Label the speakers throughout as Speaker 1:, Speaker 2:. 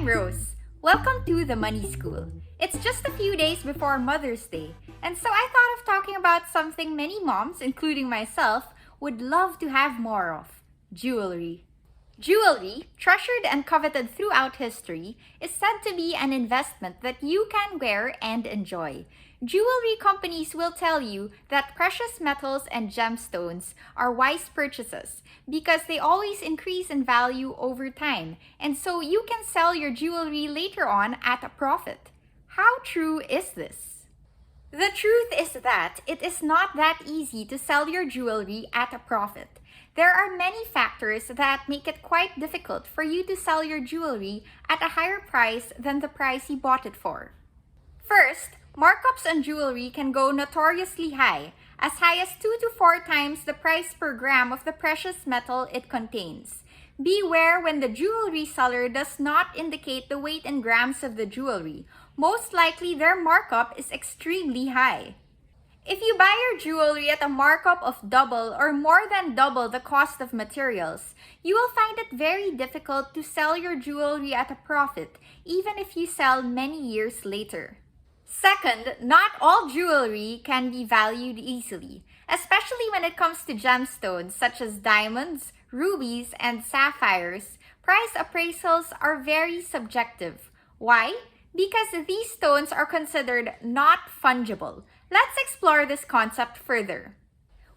Speaker 1: Rose. Welcome to the Money School. It's just a few days before Mother's Day, and so I thought of talking about something many moms, including myself, would love to have more of: jewelry. Jewelry, treasured and coveted throughout history, is said to be an investment that you can wear and enjoy. Jewelry companies will tell you that precious metals and gemstones are wise purchases because they always increase in value over time, and so you can sell your jewelry later on at a profit. How true is this? The truth is that it is not that easy to sell your jewelry at a profit. There are many factors that make it quite difficult for you to sell your jewelry at a higher price than the price you bought it for. First, markups on jewelry can go notoriously high as 2 to 4 times the price per gram of the precious metal it contains. Beware when the jewelry seller does not indicate the weight in grams of the jewelry. Most likely their markup is extremely high. If you buy your jewelry at a markup of double or more than double the cost of materials, you will find it very difficult to sell your jewelry at a profit, even if you sell many years later. Second, not all jewelry can be valued easily, especially when it comes to gemstones such as diamonds, rubies, and sapphires. Price appraisals are very subjective. Why? Because these stones are considered not fungible. Let's explore this concept further.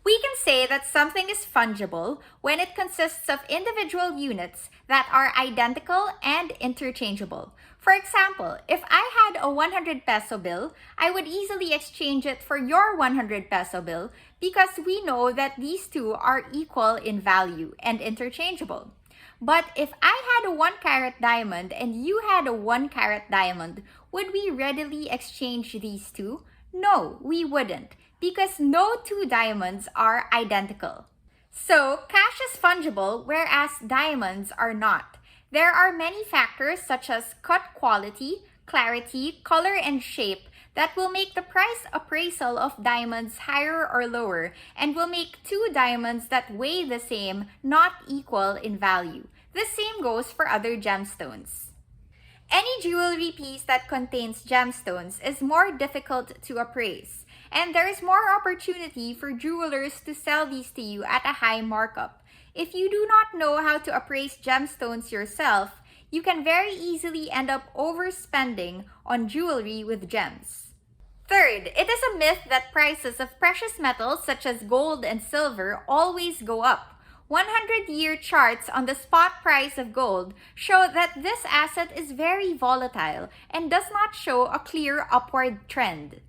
Speaker 1: We can say that something is fungible when it consists of individual units that are identical and interchangeable. For example, if I had a 100 peso bill, I would easily exchange it for your 100 peso bill because we know that these two are equal in value and interchangeable. But if I had a 1-carat diamond and you had a 1-carat diamond, would we readily exchange these two? No, we wouldn't, because no two diamonds are identical. So, cash is fungible, whereas diamonds are not. There are many factors such as cut quality, clarity, color, and shape that will make the price appraisal of diamonds higher or lower, and will make two diamonds that weigh the same not equal in value. The same goes for other gemstones. Any jewelry piece that contains gemstones is more difficult to appraise, and there is more opportunity for jewelers to sell these to you at a high markup. If you do not know how to appraise gemstones yourself, you can very easily end up overspending on jewelry with gems. Third, it is a myth that prices of precious metals such as gold and silver always go up. 100-year charts on the spot price of gold show that this asset is very volatile and does not show a clear upward trend.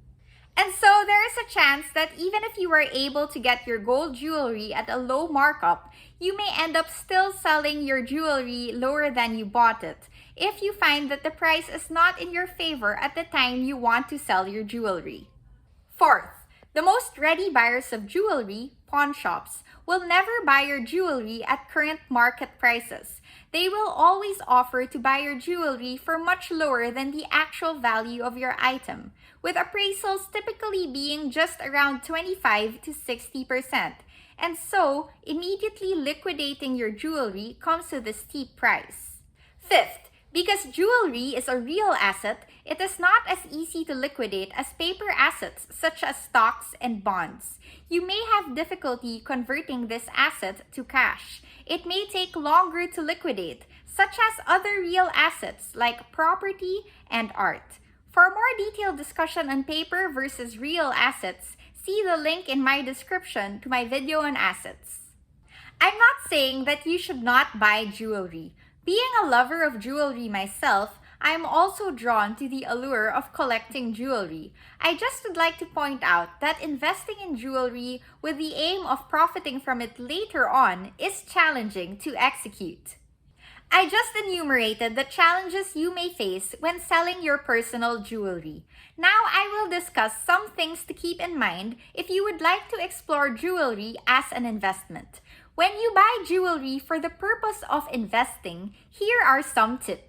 Speaker 1: And so there is a chance that even if you are able to get your gold jewelry at a low markup, you may end up still selling your jewelry lower than you bought it if you find that the price is not in your favor at the time you want to sell your jewelry. Fourth, the most ready buyers of jewelry, pawn shops, will never buy your jewelry at current market prices. They will always offer to buy your jewelry for much lower than the actual value of your item, with appraisals typically being just around 25 to 60%. And so, immediately liquidating your jewelry comes with a steep price. Fifth, because jewelry is a real asset, it is not as easy to liquidate as paper assets such as stocks and bonds. You may have difficulty converting this asset to cash. It may take longer to liquidate, such as other real assets like property and art. For a more detailed discussion on paper versus real assets, see the link in my description to my video on assets. I'm not saying that you should not buy jewelry. Being a lover of jewelry myself, I am also drawn to the allure of collecting jewelry. I just would like to point out that investing in jewelry with the aim of profiting from it later on is challenging to execute. I just enumerated the challenges you may face when selling your personal jewelry. Now I will discuss some things to keep in mind if you would like to explore jewelry as an investment. When you buy jewelry for the purpose of investing, here are some tips.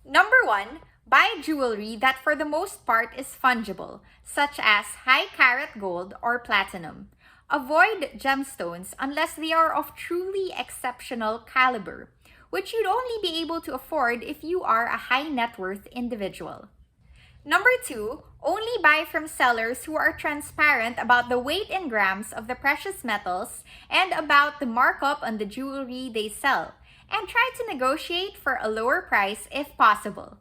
Speaker 1: Number 1, buy jewelry that for the most part is fungible, such as high-carat gold or platinum. Avoid gemstones unless they are of truly exceptional caliber. which you'd only be able to afford if you are a high net worth individual. Number 2, only buy from sellers who are transparent about the weight in grams of the precious metals and about the markup on the jewelry they sell, and try to negotiate for a lower price if possible.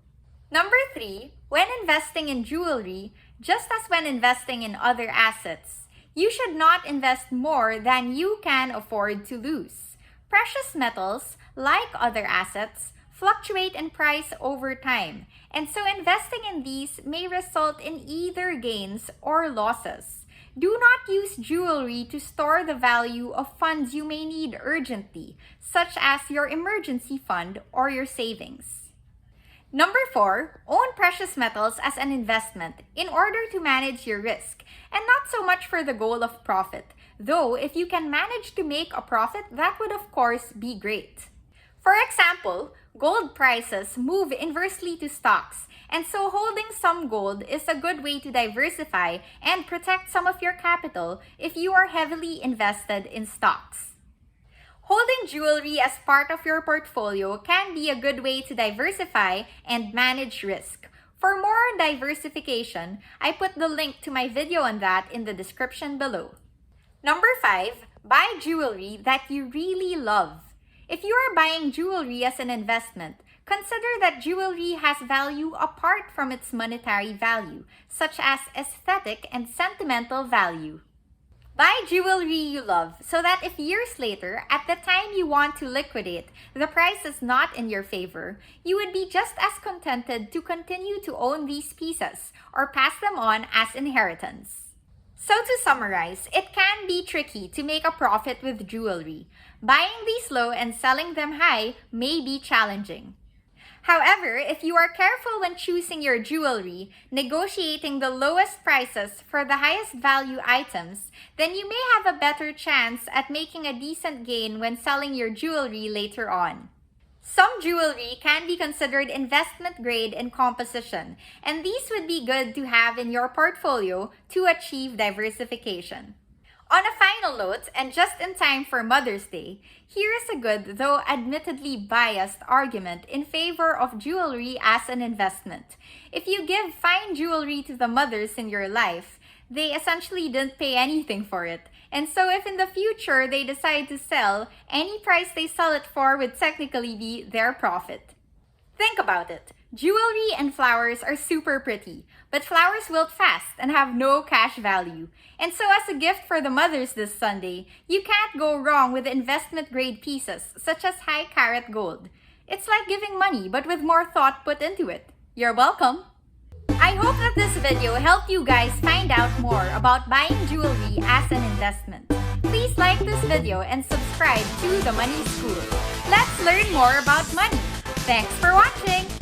Speaker 1: Number 3, when investing in jewelry, just as when investing in other assets, you should not invest more than you can afford to lose. Precious metals, like other assets, fluctuate in price over time, and so investing in these may result in either gains or losses. Do not use jewelry to store the value of funds you may need urgently, such as your emergency fund or your savings. Number 4, own precious metals as an investment in order to manage your risk, and not so much for the goal of profit, though if you can manage to make a profit, that would of course be great. For example, gold prices move inversely to stocks, and so holding some gold is a good way to diversify and protect some of your capital if you are heavily invested in stocks. Holding jewelry as part of your portfolio can be a good way to diversify and manage risk. For more on diversification, I put the link to my video on that in the description below. Number 5, buy jewelry that you really love. If you are buying jewelry as an investment, consider that jewelry has value apart from its monetary value, such as aesthetic and sentimental value. Buy jewelry you love so that if years later, at the time you want to liquidate, the price is not in your favor, you would be just as contented to continue to own these pieces or pass them on as inheritance. So to summarize, it can be tricky to make a profit with jewelry. Buying these low and selling them high may be challenging. However, if you are careful when choosing your jewelry, negotiating the lowest prices for the highest value items, then you may have a better chance at making a decent gain when selling your jewelry later on. Some jewelry can be considered investment grade in composition, and these would be good to have in your portfolio to achieve diversification. On a final note, and just in time for Mother's Day, here is a good, though admittedly biased, argument in favor of jewelry as an investment. If you give fine jewelry to the mothers in your life, they essentially didn't pay anything for it. And so if in the future they decide to sell, any price they sell it for would technically be their profit. Think about it. Jewelry and flowers are super pretty, but flowers wilt fast and have no cash value. And so as a gift for the mothers this Sunday, you can't go wrong with investment grade pieces such as high carat gold. It's like giving money but with more thought put into it. You're welcome! I hope that this video helped you guys find out more about buying jewelry as an investment. Please like this video and subscribe to The Money School. Let's learn more about money. Thanks for watching!